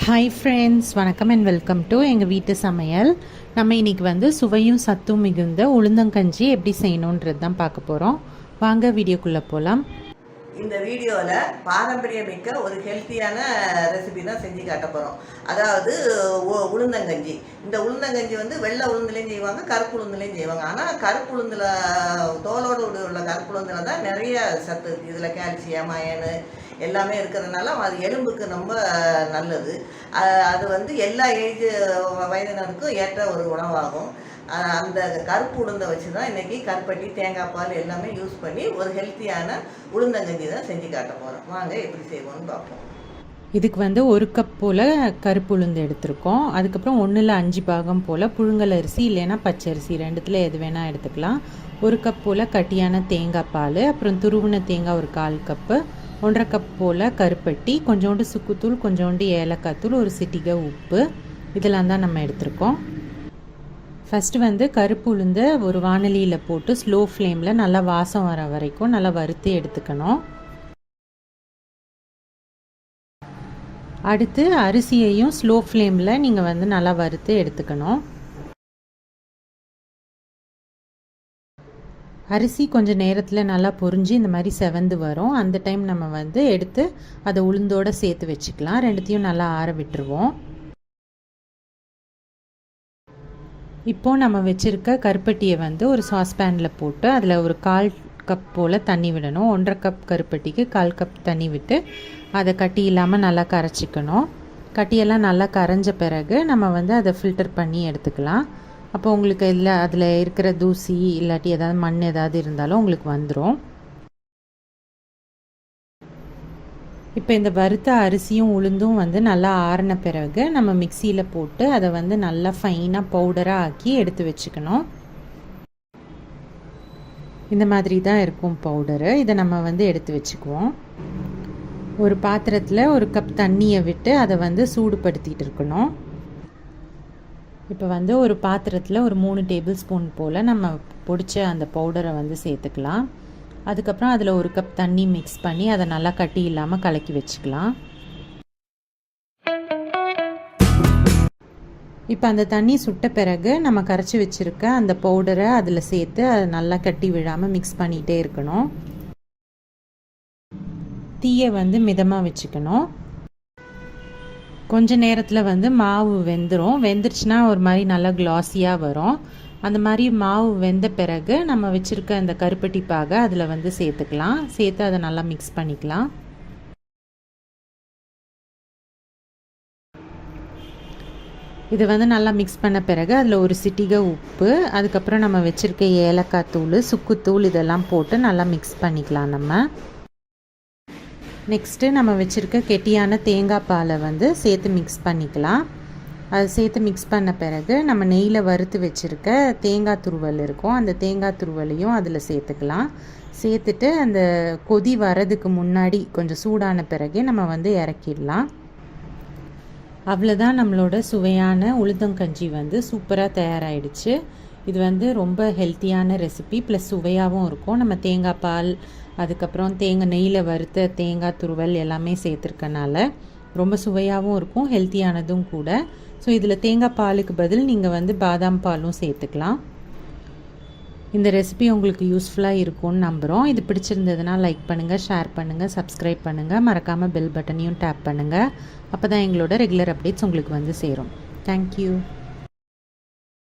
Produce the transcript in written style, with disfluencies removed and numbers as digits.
Hi friends, வணக்கம் and welcome to எங்கள் வீட்டு சமையல். நம்ம இன்றைக்கி வந்து சுவையும் சத்தும் மிகுந்த உளுந்தங்கஞ்சி எப்படி செய்யணுன்றது தான் பார்க்க போகிறோம். வாங்க வீடியோக்குள்ளே போகலாம். இந்த வீடியோவில் பாரம்பரியமிக்க ஒரு ஹெல்த்தியான ரெசிபி தான் செஞ்சு காட்ட போகிறோம். அதாவது உளுந்தங்கஞ்சி. இந்த உளுந்தங்கஞ்சி வந்து வெள்ளை உளுந்துலேயும் செய்வாங்க, கருப்பு உளுந்துலேயும் செய்வாங்க. ஆனால் கருப்பு உளுந்தில் தோலோடு உள்ள கருப்பு உளுந்தில் தான் நிறைய சத்து இருக்குது. இதில் கால்சியம், அயனு எல்லாமே இருக்கிறதுனால அது எலும்புக்கு ரொம்ப நல்லது. அது வந்து எல்லா ஏஜ் வயதினருக்கும் ஏற்ற ஒரு உணவாகும். அந்த கருப்பு உளுந்தை வச்சு தான் இன்றைக்கி கருப்பட்டி, தேங்காய் பால் எல்லாமே யூஸ் பண்ணி ஒரு ஹெல்த்தியான உளுந்தங்கஞ்சி தான் செஞ்சு காட்ட போகிறோம். வாங்க எப்படி செய்வோம்னு பார்ப்போம். இதுக்கு வந்து 1 கப் போல் கருப்பு உளுந்து எடுத்திருக்கோம். அதுக்கப்புறம் 1/5 பாகம் போல் புழுங்கல் அரிசி இல்லைன்னா பச்சரிசி, ரெண்டுத்தில் எது வேணால் எடுத்துக்கலாம். 1 கப் போல் கட்டியான தேங்காய் பால், அப்புறம் துருவின தேங்காய் ஒரு 1/4 கப்பு, 1/2 கப் போல் கருப்பட்டி, கொஞ்சோண்டு சுக்குத்தூள், கொஞ்சோண்டு ஏலக்காய் தூள், ஒரு சிட்டிகை உப்பு, இதெல்லாம் தான் நம்ம எடுத்திருக்கோம். ஃபஸ்ட்டு வந்து கருப்பு உளுந்தை ஒரு வானலியில் போட்டு ஸ்லோ ஃப்ளேமில் நல்லா வாசம் வர வரைக்கும் நல்லா வறுத்து எடுத்துக்கணும். அடுத்து அரிசியையும் ஸ்லோ ஃப்ளேமில் நீங்கள் வந்து நல்லா வறுத்து எடுத்துக்கணும். அரிசி கொஞ்சம் நேரத்தில் நல்லா பொரிஞ்சு இந்த மாதிரி செவந்து வரும். அந்த டைம் நம்ம வந்து எடுத்து அதை உளுந்தோடு சேர்த்து வச்சுக்கலாம். ரெண்டுத்தையும் நல்லா ஆற விட்டுருவோம். இப்போது நம்ம வச்சுருக்க கருப்பட்டியை வந்து ஒரு சாஸ்பேனில் போட்டு அதில் ஒரு 1/4 கப் போல் தண்ணி விடணும். 1/2 கப் கருப்பட்டிக்கு 1/4 கப் தண்ணி விட்டு அதை கட்டி இல்லாமல் நல்லா கரைச்சிக்கணும். கட்டியெல்லாம் நல்லா கரைஞ்ச பிறகு நம்ம வந்து அதை ஃபில்டர் பண்ணி எடுத்துக்கலாம். அப்போ உங்களுக்கு அதில் இருக்கிற தூசி இல்லாட்டி ஏதாவது மண் ஏதாவது இருந்தாலும் உங்களுக்கு வந்துடும். இப்போ இந்த வறுத்த அரிசியும் உளுந்தும் வந்து நல்லா ஆறின பிறகு நம்ம மிக்சியில் போட்டு அதை வந்து நல்லா ஃபைனாக பவுடராக ஆக்கி எடுத்து வச்சுக்கணும். இந்த மாதிரி தான் இருக்கும் பவுடரு. இதை நம்ம வந்து எடுத்து வச்சுக்குவோம். ஒரு பாத்திரத்தில் 1 கப் தண்ணியை விட்டு அதை வந்து சூடுபடுத்திட்டு இருக்கணும். இப்போ வந்து ஒரு பாத்திரத்தில் ஒரு 3 டேபிள் ஸ்பூன் போல் நம்ம பொடிச்ச அந்த பவுடரை வந்து சேர்த்துக்கலாம். அதுக்கப்புறம் அதில் 1 கப் தண்ணி மிக்ஸ் பண்ணி அதை நல்லா கட்டி இல்லாமல் கலக்கி வச்சுக்கலாம். இப்போ அந்த தண்ணி சுட்ட பிறகு நம்ம கரைச்சி வச்சுருக்க அந்த பவுடரை அதில் சேர்த்து அதை நல்லா கட்டி விழாமல் மிக்ஸ் பண்ணிகிட்டே இருக்கணும். தீயை வந்து மிதமாக வச்சுக்கணும். கொஞ்ச நேரத்தில் வந்து மாவு வெந்துருச்சுன்னா ஒரு மாதிரி நல்லா கிளாஸியாக வரும். அந்த மாதிரி மாவு வெந்த பிறகு நம்ம வச்சுருக்க அந்த கருப்பட்டி பாகை அதில் வந்து சேர்த்துக்கலாம். சேர்த்து அதை நல்லா மிக்ஸ் பண்ணிக்கலாம். இது வந்து நல்லா மிக்ஸ் பண்ண பிறகு அதில் ஒரு சிட்டிகை உப்பு, அதுக்கப்புறம் நம்ம வச்சுருக்க ஏலக்காய் தூள், சுக்குத்தூள் இதெல்லாம் போட்டு நல்லா மிக்ஸ் பண்ணிக்கலாம். நம்ம நெக்ஸ்ட்டு நம்ம வச்சுருக்க கெட்டியான தேங்காய் பாலை வந்து சேர்த்து மிக்ஸ் பண்ணிக்கலாம். அது சேர்த்து மிக்ஸ் பண்ண பிறகு நம்ம நெய்யில் வறுத்து வச்சுருக்க தேங்காய் துருவல் இருக்கும், அந்த தேங்காய் துருவலையும் அதில் சேர்த்துக்கலாம். சேர்த்துட்டு அந்த கொதி வரதுக்கு முன்னாடி கொஞ்சம் சூடான பிறகு நம்ம வந்து இறக்கிடலாம். அவ்வளோதான், நம்மளோட சுவையான உளுந்தங்கஞ்சி வந்து சூப்பராக தயாராகிடுச்சு. இது வந்து ரொம்ப ஹெல்த்தியான ரெசிபி, ப்ளஸ் சுவையாகவும் இருக்கும். நம்ம தேங்காய் பால், அதுக்கப்புறம் நெய்யில் வறுத்த தேங்காய் துருவல் எல்லாமே சேர்த்துருக்கனால ரொம்ப சுவையாகவும் இருக்கும், ஹெல்த்தியானதும் கூட. ஸோ இதில் தேங்காய் பாலுக்கு பதில் நீங்கள் வந்து பாதாம் பாலும் சேர்த்துக்கலாம். இந்த ரெசிபி உங்களுக்கு யூஸ்ஃபுல்லாக இருக்கும்னு நம்புகிறோம். இது பிடிச்சிருந்ததுன்னா லைக் பண்ணுங்கள், ஷேர் பண்ணுங்கள், சப்ஸ்கிரைப் பண்ணுங்கள், மறக்காமல் பெல் பட்டனையும் டேப் பண்ணுங்கள். அப்போ தான் எங்களோட ரெகுலர் அப்டேட்ஸ் உங்களுக்கு வந்து சேரும். தேங்க்யூ.